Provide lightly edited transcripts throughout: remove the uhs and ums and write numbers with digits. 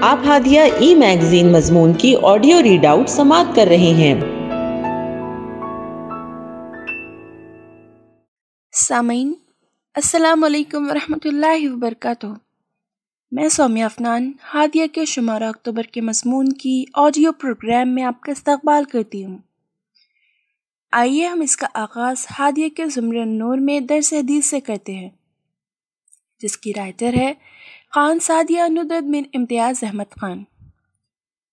آپ ہادیہ ای میگزین مضمون کی آڈیو ریڈ آؤٹ سماعت کر رہے ہیں۔ سامعین، السلام علیکم ورحمۃ اللہ وبرکاتہ۔ میں سومیہ افنان ہادیہ کے شمارہ اکتوبر کے مضمون کی آڈیو پروگرام میں آپ کا استقبال کرتی ہوں۔ آئیے ہم اس کا آغاز ہادیہ کے زمرہ نور میں درس حدیث سے کرتے ہیں، جس کی رائٹر ہے خان سعدیہ ندرت بن امتیاز احمد خان۔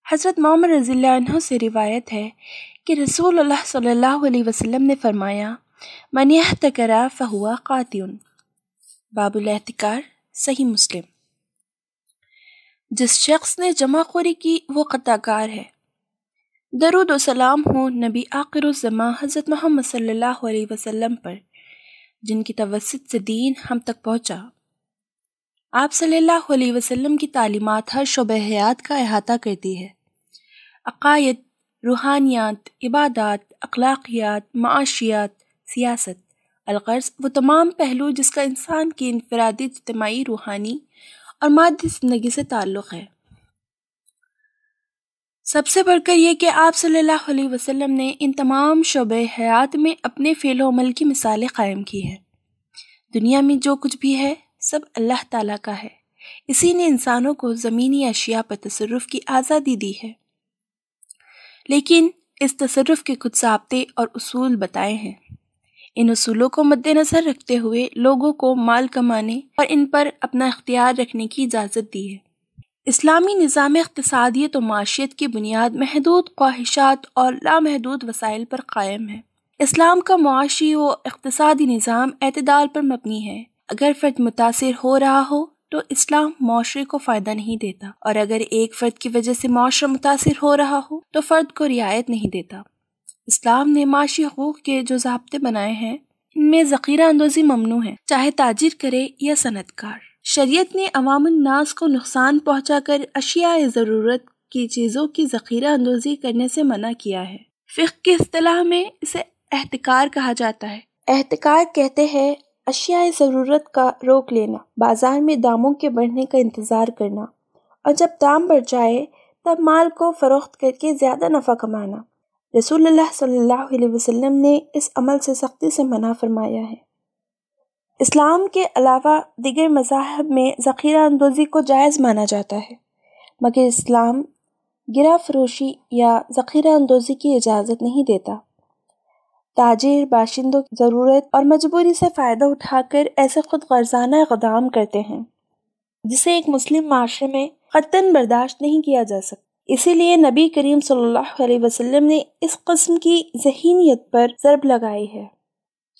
حضرت معمر رضی اللہ عنہ سے روایت ہے کہ رسول اللہ صلی اللہ علیہ وسلم نے فرمایا، من احتکر فہو قاطع۔ باب الاحتکار، صحیح مسلم۔ جس شخص نے جمع خوری کی وہ قطع کار ہے۔ درود و سلام ہو نبی آخر الزماں حضرت محمد صلی اللہ علیہ وسلم پر، جن کی توسط سے دین ہم تک پہنچا۔ آپ صلی اللہ علیہ وسلم کی تعلیمات ہر شعبہ حیات کا احاطہ کرتی ہے۔ عقائد، روحانیات، عبادات، اخلاقیات، معاشیات، سیاست، الغرض وہ تمام پہلو جس کا انسان کی انفرادی، اجتماعی، روحانی اور مادی زندگی سے تعلق ہے۔ سب سے بڑھ کر یہ کہ آپ صلی اللہ علیہ وسلم نے ان تمام شعبہ حیات میں اپنے فعل و عمل کی مثالیں قائم کی ہیں۔ دنیا میں جو کچھ بھی ہے سب اللہ تعالیٰ کا ہے۔ اسی نے انسانوں کو زمینی اشیاء پر تصرف کی آزادی دی ہے، لیکن اس تصرف کے کچھ ضابطے اور اصول بتائے ہیں۔ ان اصولوں کو مد نظر رکھتے ہوئے لوگوں کو مال کمانے اور ان پر اپنا اختیار رکھنے کی اجازت دی ہے۔ اسلامی نظام اقتصادیت و معاشیت کی بنیاد محدود خواہشات اور لامحدود وسائل پر قائم ہے۔ اسلام کا معاشی و اقتصادی نظام اعتدال پر مبنی ہے۔ اگر فرد متاثر ہو رہا ہو تو اسلام معاشرے کو فائدہ نہیں دیتا، اور اگر ایک فرد کی وجہ سے معاشرہ متاثر ہو رہا ہو تو فرد کو رعایت نہیں دیتا۔ اسلام نے معاشی حقوق کے جو ضابطے بنائے ہیں ان میں ذخیرہ اندوزی ممنوع ہے، چاہے تاجر کرے یا صنعت کار۔ شریعت نے عوام الناس کو نقصان پہنچا کر اشیاء ضرورت کی چیزوں کی ذخیرہ اندوزی کرنے سے منع کیا ہے۔ فقہ کی اصطلاح میں اسے احتکار کہا جاتا ہے۔ احتکار کہتے ہیں اشیاء ضرورت کا روک لینا، بازار میں داموں کے بڑھنے کا انتظار کرنا، اور جب دام بڑھ جائے تب مال کو فروخت کر کے زیادہ نفع کمانا۔ رسول اللہ صلی اللہ علیہ وسلم نے اس عمل سے سختی سے منع فرمایا ہے۔ اسلام کے علاوہ دیگر مذاہب میں ذخیرہ اندوزی کو جائز مانا جاتا ہے، مگر اسلام گرہ فروشی یا ذخیرہ اندوزی کی اجازت نہیں دیتا۔ تاجر باشندوں کی ضرورت اور مجبوری سے فائدہ اٹھا کر ایسے خود غرضانہ اقدام کرتے ہیں جسے ایک مسلم معاشرے میں قطعاً برداشت نہیں کیا جا سکتا۔ اسی لیے نبی کریم صلی اللہ علیہ وسلم نے اس قسم کی ذہینیت پر ضرب لگائی ہے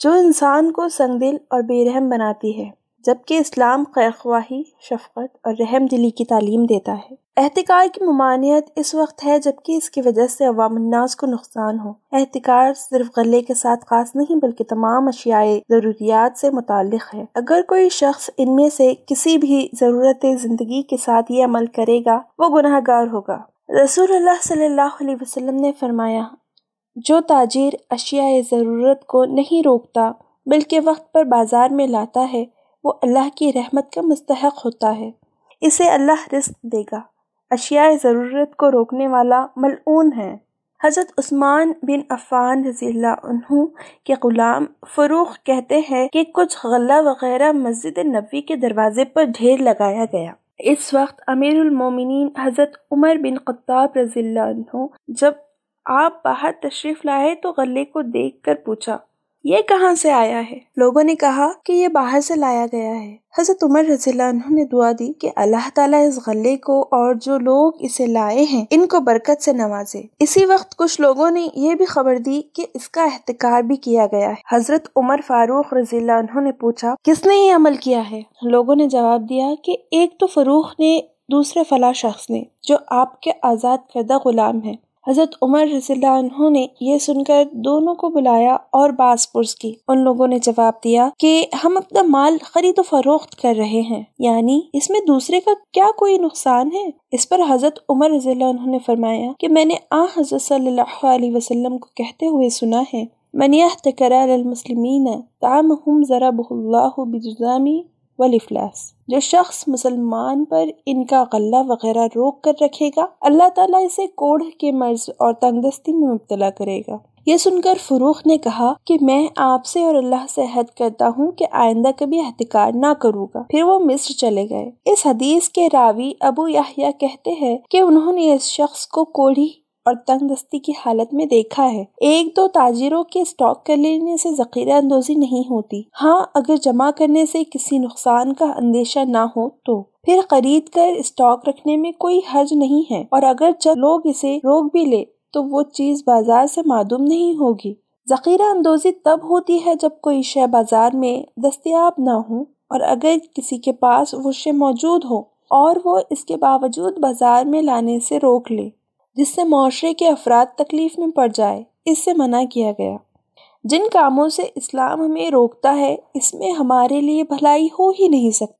جو انسان کو سنگ دل اور بے رحم بناتی ہے، جبکہ اسلام خیر خواہی، شفقت اور رحم دلی کی تعلیم دیتا ہے۔ احتکار کی ممانعت اس وقت ہے جبکہ اس کی وجہ سے عوام الناس کو نقصان ہو۔ احتکار صرف غلے کے ساتھ خاص نہیں بلکہ تمام اشیاء ضروریات سے متعلق ہے۔ اگر کوئی شخص ان میں سے کسی بھی ضرورت زندگی کے ساتھ یہ عمل کرے گا وہ گناہ گار ہوگا۔ رسول اللہ صلی اللہ علیہ وسلم نے فرمایا، جو تاجر اشیاء ضرورت کو نہیں روکتا بلکہ وقت پر بازار میں لاتا ہے وہ اللہ کی رحمت کا مستحق ہوتا ہے، اسے اللہ رزق دے گا۔ اشیاء ضرورت کو روکنے والا ملعون ہے۔ حضرت عثمان بن عفان رضی اللہ عنہ کے غلام فروخ کہتے ہیں کہ کچھ غلہ وغیرہ مسجد نبوی کے دروازے پر ڈھیر لگایا گیا۔ اس وقت امیر المومنین حضرت عمر بن خطاب رضی اللہ عنہ جب آپ باہر تشریف لائے تو غلے کو دیکھ کر پوچھا، یہ کہاں سے آیا ہے؟ لوگوں نے کہا کہ یہ باہر سے لایا گیا ہے۔ حضرت عمر رضی اللہ عنہ نے دعا دی کہ اللہ تعالیٰ اس غلے کو اور جو لوگ اسے لائے ہیں ان کو برکت سے نوازے۔ اسی وقت کچھ لوگوں نے یہ بھی خبر دی کہ اس کا احتکار بھی کیا گیا ہے۔ حضرت عمر فاروق رضی اللہ عنہ نے پوچھا، کس نے یہ عمل کیا ہے؟ لوگوں نے جواب دیا کہ ایک تو فروخ نے، دوسرے فلاں شخص نے جو آپ کے آزاد کردہ غلام ہیں۔ حضرت عمر رضی اللہ عنہ نے یہ سن کر دونوں کو بلایا اور بات پرس کی۔ ان لوگوں نے جواب دیا کہ ہم اپنا مال خرید و فروخت کر رہے ہیں، یعنی اس میں دوسرے کا کیا کوئی نقصان ہے؟ اس پر حضرت عمر رضی اللہ عنہ نے فرمایا کہ میں نے حضرت صلی اللہ علیہ وسلم کو کہتے ہوئے سنا ہے، من یحتکر علی المسلمین طعامہم ضربہ اللہ بالجذام والافلاس۔ جو شخص مسلمان پر ان کا غلہ وغیرہ روک کر رکھے گا، اللہ تعالیٰ اسے کوڑھ کے مرض اور تنگ دستی میں مبتلا کرے گا۔ یہ سن کر فروخ نے کہا کہ میں آپ سے اور اللہ سے عہد کرتا ہوں کہ آئندہ کبھی احتکار نہ کروں گا۔ پھر وہ مصر چلے گئے۔ اس حدیث کے راوی ابو یحییٰ کہتے ہیں کہ انہوں نے اس شخص کو کوڑھی اور تنگ دستی کی حالت میں دیکھا ہے۔ ایک دو تاجروں کے اسٹاک کر لینے سے ذخیرہ اندوزی نہیں ہوتی، ہاں اگر جمع کرنے سے کسی نقصان کا اندیشہ نہ ہو تو پھر خرید کر اسٹاک رکھنے میں کوئی حرج نہیں ہے، اور اگر چند لوگ اسے روک بھی لے تو وہ چیز بازار سے معدوم نہیں ہوگی۔ ذخیرہ اندوزی تب ہوتی ہے جب کوئی شے بازار میں دستیاب نہ ہو، اور اگر کسی کے پاس وہ شے موجود ہو اور وہ اس کے باوجود بازار میں لانے سے روک لے، جس سے معاشرے کے افراد تکلیف میں پڑ جائے، اس سے منع کیا گیا۔ جن کاموں سے اسلام ہمیں روکتا ہے اس میں ہمارے لیے بھلائی ہو ہی نہیں سکتی۔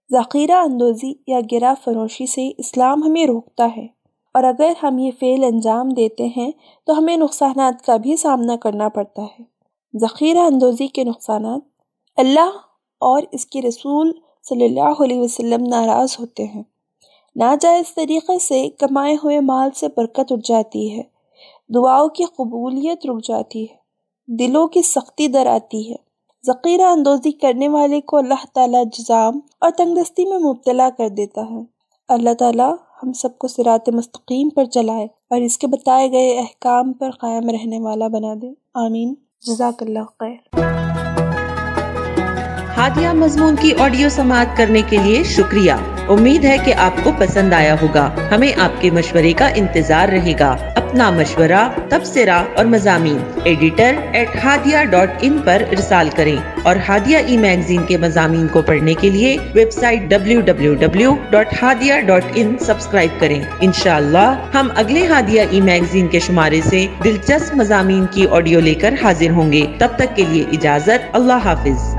ذخیرہ اندوزی یا گرہ فروشی سے اسلام ہمیں روکتا ہے، اور اگر ہم یہ فعل انجام دیتے ہیں تو ہمیں نقصانات کا بھی سامنا کرنا پڑتا ہے۔ ذخیرہ اندوزی کے نقصانات: اللہ اور اس کے رسول صلی اللہ علیہ وسلم ناراض ہوتے ہیں۔ ناجائز طریقے سے کمائے ہوئے مال سے برکت اٹھ جاتی ہے، دعاؤں کی قبولیت رک جاتی ہے، دلوں کی سختی در آتی ہے۔ ذخیرہ اندوزی کرنے والے کو اللہ تعالیٰ جزام اور تنگ دستی میں مبتلا کر دیتا ہے۔ اللہ تعالیٰ ہم سب کو صراط مستقیم پر چلائے اور اس کے بتائے گئے احکام پر قائم رہنے والا بنا دے، آمین۔ جزاک اللہ خیر۔ ہادیہ مضمون کی آڈیو سماعت کرنے کے لیے شکریہ۔ امید ہے کہ آپ کو پسند آیا ہوگا۔ ہمیں آپ کے مشورے کا انتظار رہے گا۔ اپنا مشورہ، تبصرہ اور مضامین editor@hadia.in پر ارسال کریں، اور ہادیہ ای میگزین کے مضامین کو پڑھنے کے لیے ویب سائٹ www.hadia.in سبسکرائب کریں۔ انشاءاللہ ہم اگلے ہادیہ ای میگزین کے شمارے سے دلچسپ مضامین کی آڈیو لے کر حاضر ہوں گے۔ تب تک کے لیے اجازت، اللہ حافظ۔